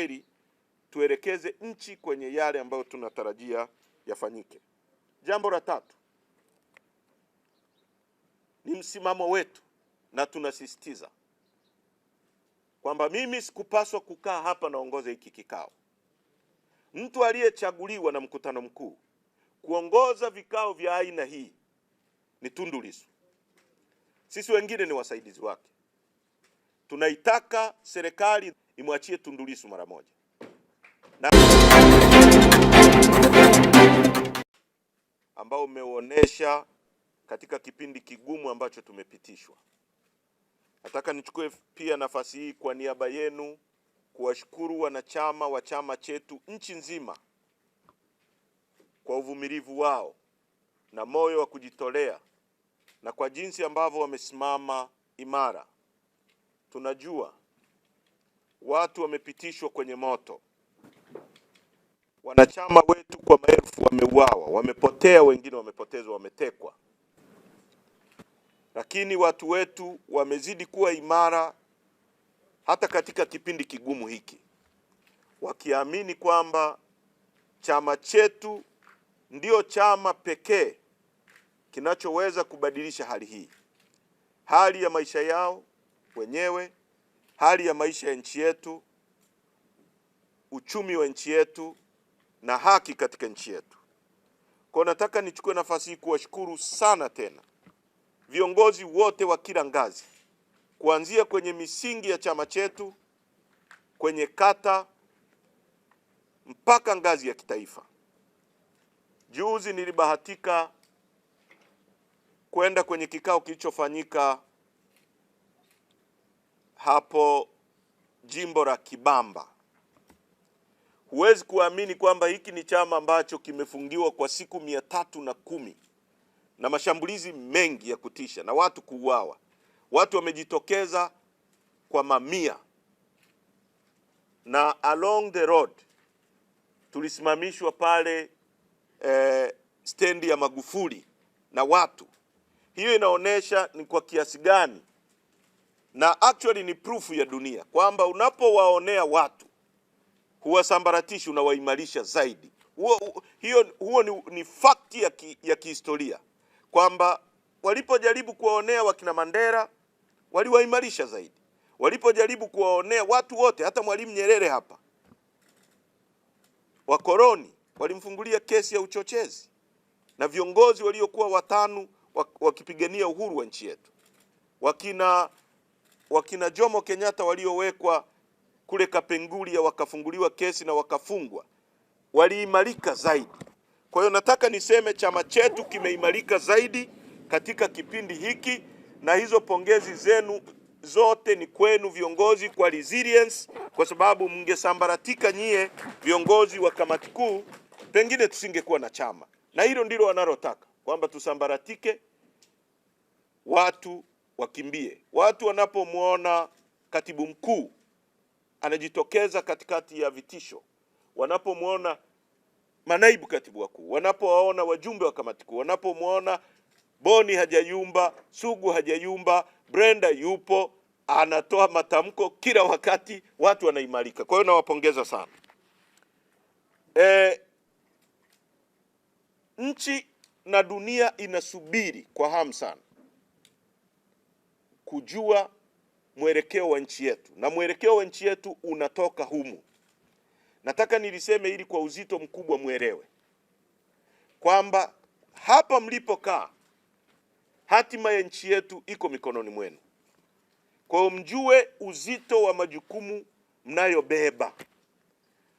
kweli tuelekeze nchi kwenye yale ambayo tunatarajia yafanyike. Jambo la tatu ni msimamo wetu, na tunasisitiza kwamba mimi sikupaswa kukaa hapa naongoza hiki kikao. Mtu aliyechaguliwa na mkutano mkuu kuongoza vikao vya aina hii ni Tundu Lissu. Sisi wengine ni wasaidizi wake. Tunaitaka serikali imwachie Tundu Lissu mara moja. Ambao umeonyesha katika kipindi kigumu ambacho tumepitishwa. Nataka nichukue pia nafasi hii kwa niaba yenu kuwashukuru wanachama wa chama chetu nchi nzima kwa uvumilivu wao na moyo wa kujitolea na kwa jinsi ambavyo wamesimama imara. Tunajua watu wamepitishwa kwenye moto. Wanachama wetu kwa maelfu wameuawa, wamepotea, wengine wamepotezwa, wametekwa. Lakini watu wetu wamezidi kuwa imara hata katika kipindi kigumu hiki, wakiamini kwamba chama chetu ndio chama pekee kinachoweza kubadilisha hali hii, hali ya maisha yao wenyewe, hali ya maisha ya nchi yetu, uchumi wa nchi yetu na haki katika nchi yetu. Kwa nataka nichukue nafasi hii kuwashukuru sana tena viongozi wote wa kila ngazi, kuanzia kwenye misingi ya chama chetu, kwenye kata mpaka ngazi ya kitaifa. Juzi nilibahatika kwenda kwenye kikao kilichofanyika hapo jimbo la Kibamba. Huwezi kuamini kwamba hiki ni chama ambacho kimefungiwa kwa siku 310 na mashambulizi mengi ya kutisha na watu kuuawa. Watu wamejitokeza kwa mamia, na along the road tulisimamishwa pale stendi ya Magufuli na watu. Hiyo inaonesha ni kwa kiasi gani, na actually ni proof ya dunia kwamba unapowaonea watu huwasambaratishi, unawaimarisha zaidi. Huo ni fact ya kihistoria kwamba walipojaribu kuwaonea wakina Mandela waliwaimarisha zaidi. Walipojaribu kuwaonea watu wote, hata Mwalimu Nyerere hapa, wakoloni walimfungulia kesi ya uchochezi, na viongozi waliokuwa watano wakipigania uhuru wa nchi yetu, wakina Jomo Kenyatta waliowekwa kule Kapenguria wakafunguliwa kesi na wakafungwa, waliimarika zaidi. Kwa hiyo nataka niseme chama chetu kimeimarika zaidi katika kipindi hiki, na hizo pongezi zenu zote ni kwenu viongozi kwa resilience, kwa sababu mngesambaratika nyie viongozi wa kamati kuu, pengine tusingekuwa na chama. Na hilo ndilo wanalotaka, kwamba tusambaratike, watu wakimbie. Watu wanapomwona katibu mkuu anajitokeza katikati ya vitisho, wanapomwona manaibu katibu wakuu, wanapowaona wajumbe wa kamati kuu, wanapomwona Boni hajayumba, Sugu hajayumba, Brenda yupo, anatoa matamko kila wakati, watu wanaimarika. Kwa hiyo nawapongeza sana. Nchi na dunia inasubiri kwa hamu sana kujua mwelekeo wa nchi yetu, na mwelekeo wa nchi yetu unatoka humu. Nataka niliseme ili kwa uzito mkubwa mwelewe kwamba hapa mlipokaa hatima ya nchi yetu iko mikononi mwenu. Kwa hiyo mjue uzito wa majukumu mnayobeba.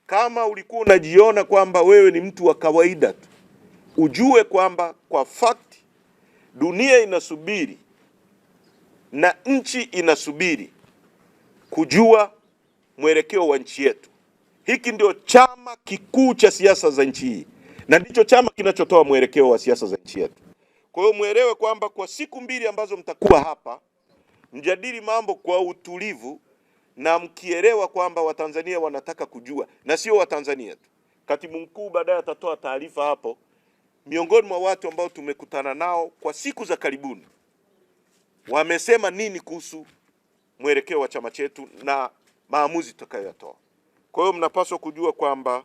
Kama ulikuwa unajiona kwamba wewe ni mtu wa kawaida tu, ujue kwamba kwa fact dunia inasubiri na nchi inasubiri kujua mwelekeo wa nchi yetu. Hiki ndio chama kikuu cha siasa za nchi hii, na ndicho chama kinachotoa mwelekeo wa siasa za nchi yetu. Kwa hiyo muelewe kwamba kwa siku 2 ambazo mtakuwa hapa, mjadili mambo kwa utulivu, na mkielewa kwamba Watanzania wanataka kujua, na sio Watanzania tu. Katibu mkuu baadaye atatoa taarifa hapo. Miongoni mwa watu ambao tumekutana nao kwa siku za karibuni wamesema nini kuhusu mwelekeo wa chama chetu na maamuzi tutakayoyatoa. Kwa hiyo mnapaswa kujua kwamba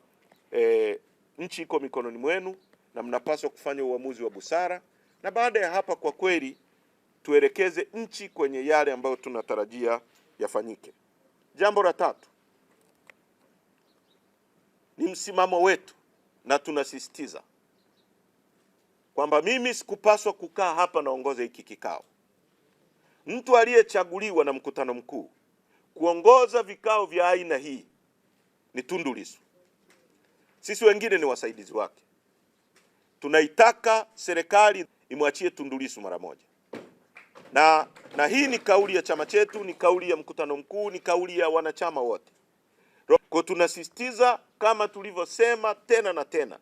nchi iko mikononi mwenu na mnapaswa kufanya uamuzi wa busara, na baada ya hapa kwa kweli tuelekeze nchi kwenye yale ambayo tunatarajia yafanyike. Jambo la tatu ni msimamo wetu, na tunasisitiza kwamba mimi sikupaswa kukaa hapa naongoza hiki kikao. Mtu aliyechaguliwa na mkutano mkuu kuongoza vikao vya aina hii ni Tundu Lissu. Sisi wengine ni wasaidizi wake. Tunaitaka serikali imwachie Tundu Lissu mara moja. Na hii ni kauli ya chama chetu, ni kauli ya mkutano mkuu, ni kauli ya wanachama wote. Kwa tunasisitiza kama tulivyosema tena na tena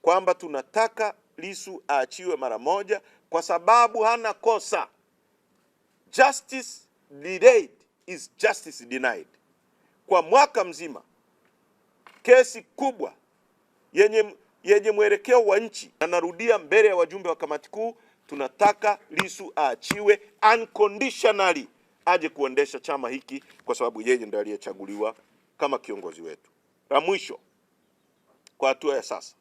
kwamba tunataka Lissu aachiwe mara moja kwa sababu hana kosa. Justice delayed is justice denied. Kwa mwaka mzima kesi kubwa yenye mwelekeo wa nchi, na narudia mbele ya wajumbe wa kamati kuu, tunataka Lissu aachiwe unconditionally aje kuendesha chama hiki kwa sababu yeye ndiye aliyechaguliwa kama kiongozi wetu. La mwisho, kwa hatua ya sasa,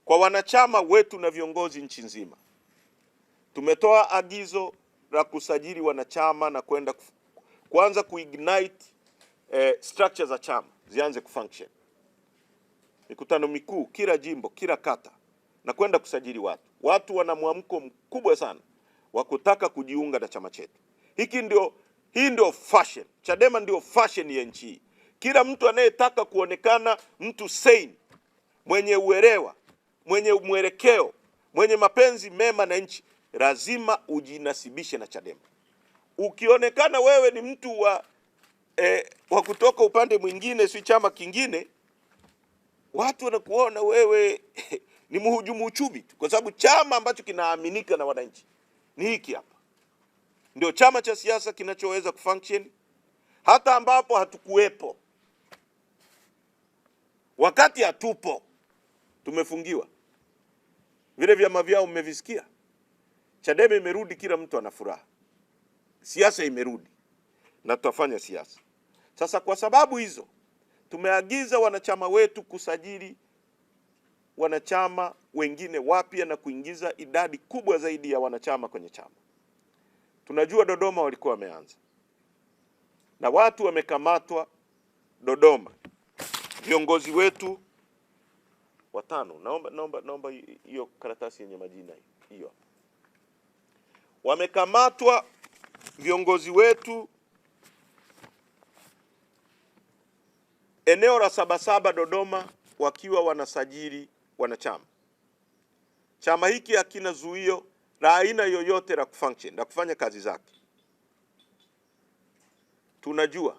kwa wanachama wetu na viongozi nchi nzima, tumetoa agizo la kusajili wanachama na kuanza kuignite structure za chama zianze kufunction. Mikutano mikuu kila jimbo, kila kata, na kwenda kusajili watu. Watu wana mwamko mkubwa sana wa kutaka kujiunga na chama chetu. Hii ndio fashion. Chadema ndio fashion ya nchi hii. Kila mtu anayetaka kuonekana mtu sane, mwenye uelewa, mwenye mwelekeo, mwenye mapenzi mema na nchi, lazima ujinasibishe na Chadema. Ukionekana wewe ni mtu wa kutoka upande mwingine, si chama kingine, watu wanakuona wewe ni mhujumu uchumi tu, kwa sababu chama ambacho kinaaminika na wananchi ni hiki hapa. Ndio chama cha siasa kinachoweza kufunction hata ambapo hatukuwepo. Wakati hatupo tumefungiwa. Vile vyama vyao mmevisikia. Chadema imerudi, kila mtu ana furaha. Siasa imerudi na tutafanya siasa. Sasa kwa sababu hizo tumeagiza wanachama wetu kusajili wanachama wengine wapya na kuingiza idadi kubwa zaidi ya wanachama kwenye chama. Tunajua Dodoma walikuwa wameanza na watu wamekamatwa Dodoma. Viongozi wetu watano, naomba hiyo karatasi yenye majina hiyo. Wamekamatwa viongozi wetu eneo la Sabasaba Dodoma wakiwa wanasajili wanachama. Chama hiki hakina zuio la aina yoyote la kufunction na kufanya kazi zake. Tunajua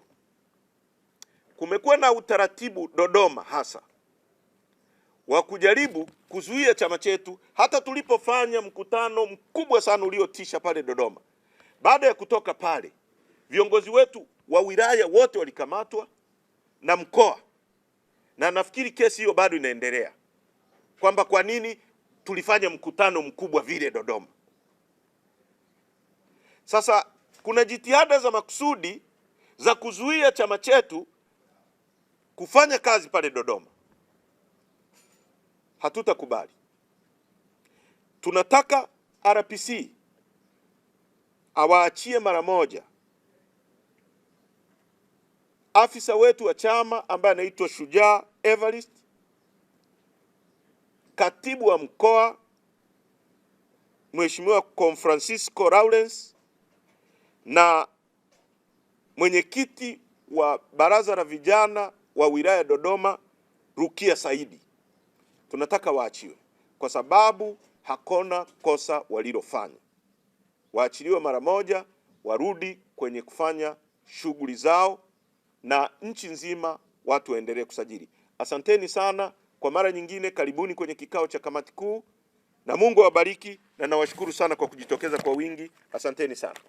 kumekuwa na utaratibu Dodoma hasa wa kujaribu kuzuia chama chetu, hata tulipofanya mkutano mkubwa sana uliotisha pale Dodoma. Baada ya kutoka pale, viongozi wetu wa wilaya wote walikamatwa na mkoa, na nafikiri kesi hiyo bado inaendelea, kwamba kwa nini tulifanya mkutano mkubwa vile Dodoma. Sasa kuna jitihada za makusudi za kuzuia chama chetu kufanya kazi pale Dodoma. Hatutakubali. Tunataka RPC awaachie mara moja afisa wetu wa chama ambaye anaitwa Shujaa Evarist, katibu wa mkoa Mheshimiwa Francisco Lawrence, na mwenyekiti wa baraza la vijana wa wilaya Dodoma Rukia Saidi. Tunataka waachiwe kwa sababu hakuna kosa walilofanya. Waachiliwe mara moja, warudi kwenye kufanya shughuli zao, na nchi nzima watu waendelee kusajili. Asanteni sana kwa mara nyingine, karibuni kwenye kikao cha kamati kuu, na Mungu awabariki, na nawashukuru sana kwa kujitokeza kwa wingi. Asanteni sana.